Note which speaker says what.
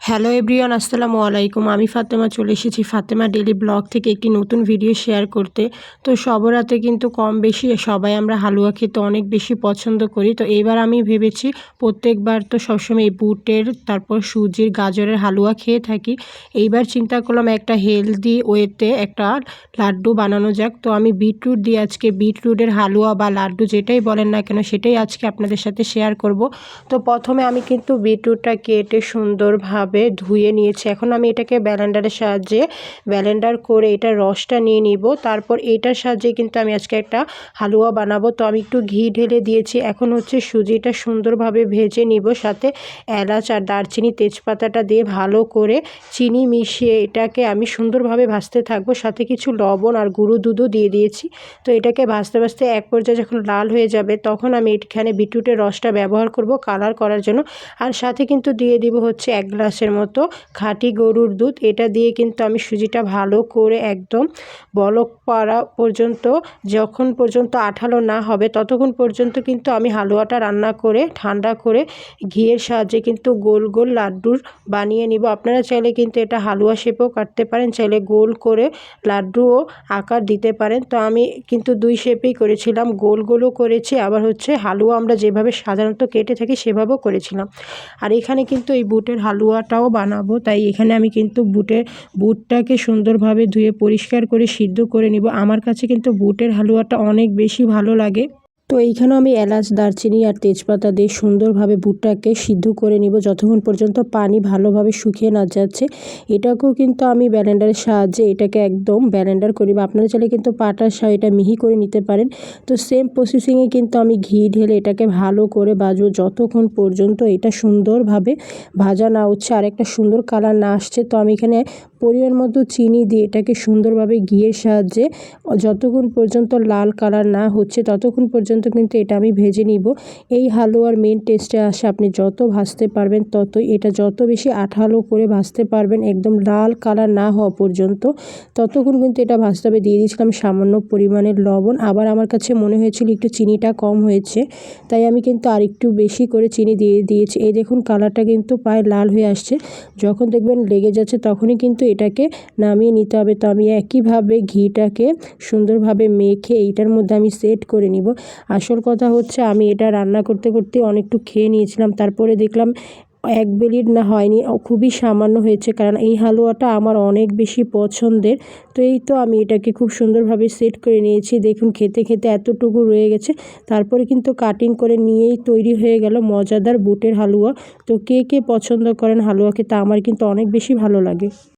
Speaker 1: Hello everyone, আসসালামু আলাইকুম। আমি ফাতেমা চলে এসেছি ফাতেমা ডেইলি ব্লগ থেকে একটি নতুন ভিডিও শেয়ার করতে। তো সবার রাতে কিন্তু কম বেশি সবাই আমরা হালুয়া খেতে অনেক বেশি পছন্দ করি। তো এইবার আমি ভেবেছি প্রত্যেকবার তো সবসময় এই বুটের তারপর সুজির গাজরের হালুয়া খেয়ে থাকি। এইবার চিন্তা করলাম একটা হেলদি ওয়েতে একটা লাড্ডু বানানো যাক। তো আমি বিটরুট দিয়ে আজকে বিটরুটের হালুয়া বা লাড্ডু যেটাই বলেন না কেন সেটাই আজকে আপনাদের সাথে শেয়ার করব। তো প্রথমে আমি কিন্তু বিটরুটটা কেটে সুন্দরভাবে ধুয়ে নিয়েছি। এখন আমি এটাকে ব্লেন্ডারের সাহায্যে ব্লেন্ডার করে এটার রসটা নিয়ে নিব। তারপর এটার সাহায্যে কিন্তু আমি আজকে একটা হালুয়া বানাবো। তো আমি একটু ঘি ঢেলে দিয়েছি। এখন হচ্ছে সুজিটা সুন্দরভাবে ভেজে নিব, সাথে এলাচ আর দারচিনি তেজপাতাটা দিয়ে ভালো করে চিনি মিশিয়ে এটাকে আমি সুন্দরভাবে ভাজতে থাকবো। সাথে কিছু লবণ আর গুঁড়ো দুধও দিয়ে দিয়েছি। তো এটাকে ভাজতে ভাজতে এক পর্যায়ে যখন লাল হয়ে যাবে তখন আমি এখানে বিটরুটের রসটা ব্যবহার করব কালার করার জন্য। আর সাথে কিন্তু দিয়ে দিব হচ্ছে 1 গ্লাসের মতো খাঁটি গরুর দুধ। এটা দিয়ে কিন্তু আমি সুজিটা ভালো করে একদম বলক পড়া পর্যন্ত, যখন পর্যন্ত আঠালো না হবে ততক্ষণ পর্যন্ত কিন্তু আমি হালুয়াটা রান্না করে ঠান্ডা করে ঘিয়ের সাহায্যে কিন্তু গোল গোল লাড্ডুর বানিয়ে নিব। আপনারা চাইলে কিন্তু এটা হালুয়া শেপেও কাটতে পারেন, চাইলে গোল করে লাড্ডুও আকার দিতে পারেন। তো আমি কিন্তু 2 শেপেই করেছিলাম, গোল গোলও করেছি, আবার হচ্ছে হালুয়া আমরা যেভাবে সাধারণত কেটে থাকি সেভাবেও করেছিলাম। আর এখানে কিন্তু এই বুটের হালুয়াটাও বানাবো, তাই এখানে আমি কিন্তু বুটটাকে সুন্দরভাবে ধুয়ে পরিষ্কার করে সিদ্ধ করে নিব। আমার কাছে কিন্তু বুটের হালুয়াটা অনেক বেশি ভালো লাগে। তো এইখানেও আমি এলাচ দারচিনি আর তেজপাতা দিয়ে সুন্দরভাবে বুটটাকে সিদ্ধ করে নিব যতক্ষণ পর্যন্ত পানি ভালোভাবে শুকিয়ে না যাচ্ছে। এটাকেও কিন্তু আমি ব্লেন্ডারের সাহায্যে এটাকে একদম ব্লেন্ডার করি, বা আপনারা চাইলে কিন্তু পাটার সাহায্যে মিহি করে নিতে পারেন। তো সেম প্রসেসিংয়ে কিন্তু আমি ঘি ঢেলে এটাকে ভালো করে ভাজবো যতক্ষণ পর্যন্ত এটা সুন্দরভাবে ভাজা না হচ্ছে আর একটা সুন্দর কালার না আসছে। তো আমি এখানে পরিমাণ মতো চিনি দিয়ে এটাকে সুন্দরভাবে ঘিয়ের সাহায্যে যতক্ষণ পর্যন্ত লাল কালার না হচ্ছে ততক্ষণ পর্যন্ত কিন্তু এটা আমি ভেজে নিব। এই হালুয়ার মেন টেস্টে আসে আপনি যত ভাজতে পারবেন ততই, এটা যত বেশি আঠালো করে ভাজতে পারবেন একদম লাল কালার না হওয়া পর্যন্ত ততক্ষণ কিন্তু এটা ভাজতে হবে। দিয়ে দিয়েছিলাম সামান্য পরিমাণের লবণ। আবার আমার কাছে মনে হয়েছিল একটু চিনিটা কম হয়েছে, তাই আমি কিন্তু আর একটু বেশি করে চিনি দিয়ে দিয়েছি। এই দেখুন কালারটা কিন্তু প্রায় লাল হয়ে আসছে। যখন দেখবেন লেগে যাচ্ছে তখনই কিন্তু এটাকে নামিয়ে নিতে হবে। তো আমি একইভাবে ঘিটাকে সুন্দরভাবে মেখে এইটার মধ্যে আমি সেট করে নিব। আসল কথা হচ্ছে আমি এটা রান্না করতে করতে অনেকটু খেয়ে নিয়েছিলাম, তারপরে দেখলাম 1 মিনিট না হয়নি, খুবই সামান্য হয়েছে, কারণ এই হালুয়াটা আমার অনেক বেশি পছন্দের। তো এই তো আমি এটাকে খুব সুন্দরভাবে সেট করে নিয়েছি। দেখুন খেতে খেতে এতটুকু রয়ে গেছে, তারপরে কিন্তু কাটিং করে নিয়েই তৈরি হয়ে গেল মজাদার বুটের হালুয়া। তো কে কে পছন্দ করেন হালুয়া খেতে? আমার কিন্তু অনেক বেশি ভালো লাগে।